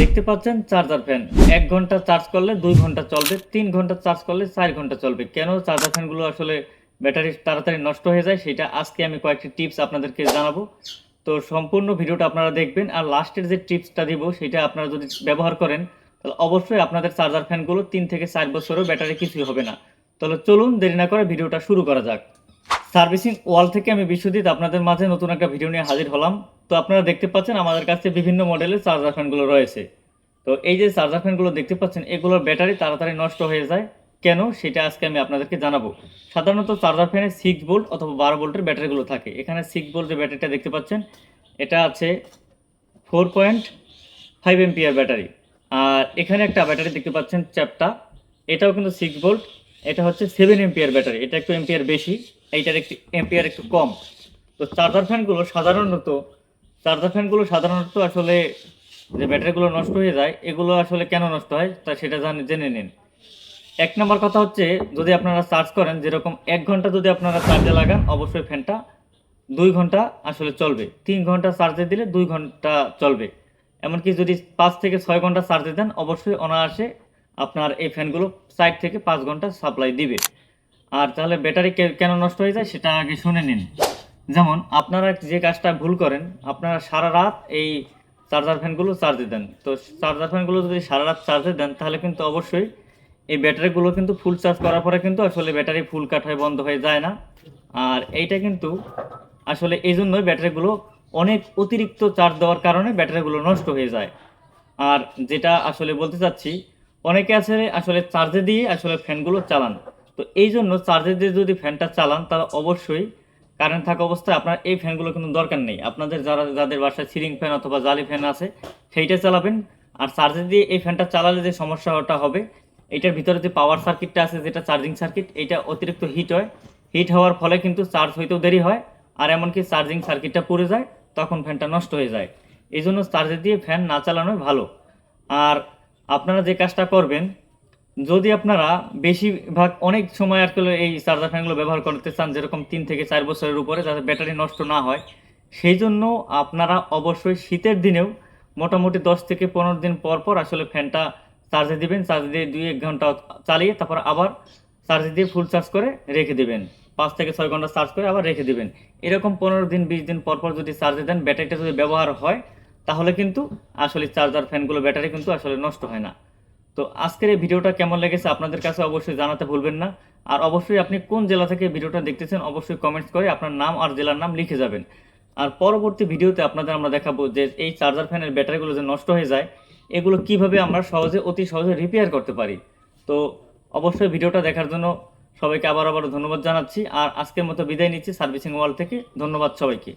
দেখতে পাচ্ছেন charger fan ১ ঘন্টা চার্জ করলে ২ ঘন্টা চলবে, ৩ ঘন্টা চার্জ করলে ৪ ঘন্টা চলবে। কেন চার্জার ফ্যানগুলো আসলে ব্যাটারি তাড়াতাড়ি নষ্ট হয়ে যায় সেটা আজকে আমি কয়েকটি টিপস আপনাদেরকে জানাবো। তো সম্পূর্ণ ভিডিওটা আপনারা দেখবেন আর লাস্টের যে টিপসটা দিব সেটা আপনারা যদি ব্যবহার করেন তাহলে অবশ্যই আপনাদের চার্জার ফ্যানগুলো ৩ থেকে ৪ বছরেও ব্যাটারি কিছুই হবে না। তাহলে চলুন দেরি না করে ভিডিওটা শুরু করা যাক। সার্ভিসিং ওয়াল থেকে আমি বিশ্বজিৎ আপনাদের মাঝে নতুন একটা ভিডিও নিয়ে হাজির হলাম। তো আপনারা দেখতে পাচ্ছেন আমাদের কাছে বিভিন্ন মডেলের চার্জার ফ্যানগুলো রয়েছে। তো এই যে চার্জার ফ্যানগুলো দেখতে পাচ্ছেন এগুলোর ব্যাটারি তাড়াতাড়ি নষ্ট হয়ে যায় কেন সেটা আজকে আমি আপনাদেরকে জানাবো। সাধারণত চার্জার ফ্যানে 6 ভোল্ট অথবা 12 ভোল্টের ব্যাটারিগুলো থাকে। এখানে 6 ভোল্ট যে ব্যাটারিটা দেখতে পাচ্ছেন এটা আছে 4.5 এম্পিয়ার ব্যাটারি। আর এখানে একটা ব্যাটারি দেখতে পাচ্ছেন চ্যাপটা, এটাও কিন্তু 6 ভোল্ট। এটা হচ্ছে 7 এম্পিয়ার ব্যাটারি, এটা একটু এম্পিয়ার বেশি, এইটার একটু এম্পিয়ার একটু কম। তো চার্জার ফ্যানগুলো সাধারণত আসলে যে ব্যাটারিগুলো নষ্ট হয়ে যায় এগুলো আসলে কেন নষ্ট হয় তা সেটা জেনে নিন। ১ নম্বর কথা হচ্ছে যদি আপনারা চার্জ করেন যেরকম ১ ঘন্টা যদি আপনারা চার্জে লাগান অবশ্যই ফ্যানটা ২ ঘন্টা আসলে চলবে। ৩ ঘন্টা চার্জে দিলে ২ ঘন্টা চলবে। এমনকি যদি ৫ থেকে ৬ ঘন্টা চার্জে দেন অবশ্যই অনায়াসে আপনার এই ফ্যানগুলো ৪ থেকে ৫ ঘন্টা সাপ্লাই দিবে। আর তাহলে ব্যাটারি কেন নষ্ট হয়ে যায় সেটা আগে শুনে নিন। যেমন আপনারা যে কাজটা ভুল করেন, আপনারা সারা রাত এই চার্জার ফ্যানগুলো চার্জে দেন। তো চার্জার ফ্যানগুলো যদি সারা রাত চার্জে দেন তাহলে কিন্তু অবশ্যই এই ব্যাটারিগুলো কিন্তু ফুল চার্জ করার পরে কিন্তু আসলে ব্যাটারি ফুল কাট হয়ে বন্ধ হয়ে যায় না। আর এইটা কিন্তু আসলে এই জন্যই ব্যাটারিগুলো অনেক অতিরিক্ত চার্জ দেওয়ার কারণে ব্যাটারিগুলো নষ্ট হয়ে যায়। আর যেটা আসলে বলতে চাচ্ছি, অনেকে আছে আসলে চার্জে দিয়ে আসলে ফ্যানগুলো চালান। তো এই জন্য চার্জে দিয়ে যদি ফ্যানটা চালান তাহলে অবশ্যই কারেন্ট থাকা অবস্থায় আপনার এই ফ্যানগুলো কিন্তু দরকার নেই। আপনাদের যাদের বাসায় সিলিং ফ্যান অথবা জালি ফ্যান আছে সেইটা চালাবেন। আর চার্জে দিয়ে এই ফ্যানটা চালালে যে সমস্যাটা হবে, এইটার ভিতরে যে পাওয়ার সার্কিটটা আছে যেটা চার্জিং সার্কিট, এইটা অতিরিক্ত হিট হয়। হিট হওয়ার ফলে কিন্তু চার্জ হইতেও দেরি হয় আর এমনকি চার্জিং সার্কিটটা পুড়ে যায়, তখন ফ্যানটা নষ্ট হয়ে যায়। এই জন্য চার্জে দিয়ে ফ্যান না চালানোই ভালো। আর আপনারা যে কাজটা করবেন, যদি আপনারা বেশিরভাগ অনেক সময় আসলে এই চার্জার ফ্যানগুলো ব্যবহার করতে চান যেরকম ৩ থেকে ৪ বছরের উপরে যাতে ব্যাটারি নষ্ট না হয়, সেই জন্য আপনারা অবশ্যই শীতের দিনেও মোটামুটি ১০ থেকে ১৫ দিন পর পর আসলে ফ্যানটা চার্জে দিবেন। চার্জে দিয়ে ২-১ ঘন্টা চালিয়ে তারপর আবার চার্জে দিয়ে ফুল চার্জ করে রেখে দিবেন। ৫ থেকে ৬ ঘন্টা চার্জ করে আবার রেখে দিবেন। এরকম ১৫ দিন ২০ দিন পর পর যদি চার্জে দেন, ব্যাটারিটা যদি ব্যবহার হয় তাহলে কিন্তু আসলে চার্জার ফ্যানগুলো ব্যাটারি কিন্তু আসলে নষ্ট হয় না। তো আজকের এই ভিডিওটা কেমন লেগেছে আপনাদের কাছে অবশ্যই জানাতে ভুলবেন না। আর অবশ্যই আপনি কোন জেলা থেকে ভিডিওটা দেখতেছেন অবশ্যই কমেন্টস করে আপনার নাম আর জেলার নাম লিখে যাবেন। আর পরবর্তী ভিডিওতে আপনাদের আমরা দেখাবো যে এই চার্জার ফ্যানের ব্যাটারিগুলো যে নষ্ট হয়ে যায় এগুলো কিভাবে আমরা অতি সহজে রিপেয়ার করতে পারি। তো অবশ্যই ভিডিওটা দেখার জন্য সবাইকে আবার ধন্যবাদ জানাচ্ছি। আর আজকের মতো বিদায় নিচ্ছি সার্ভিসিং ওয়াল থেকে। ধন্যবাদ সবাইকে।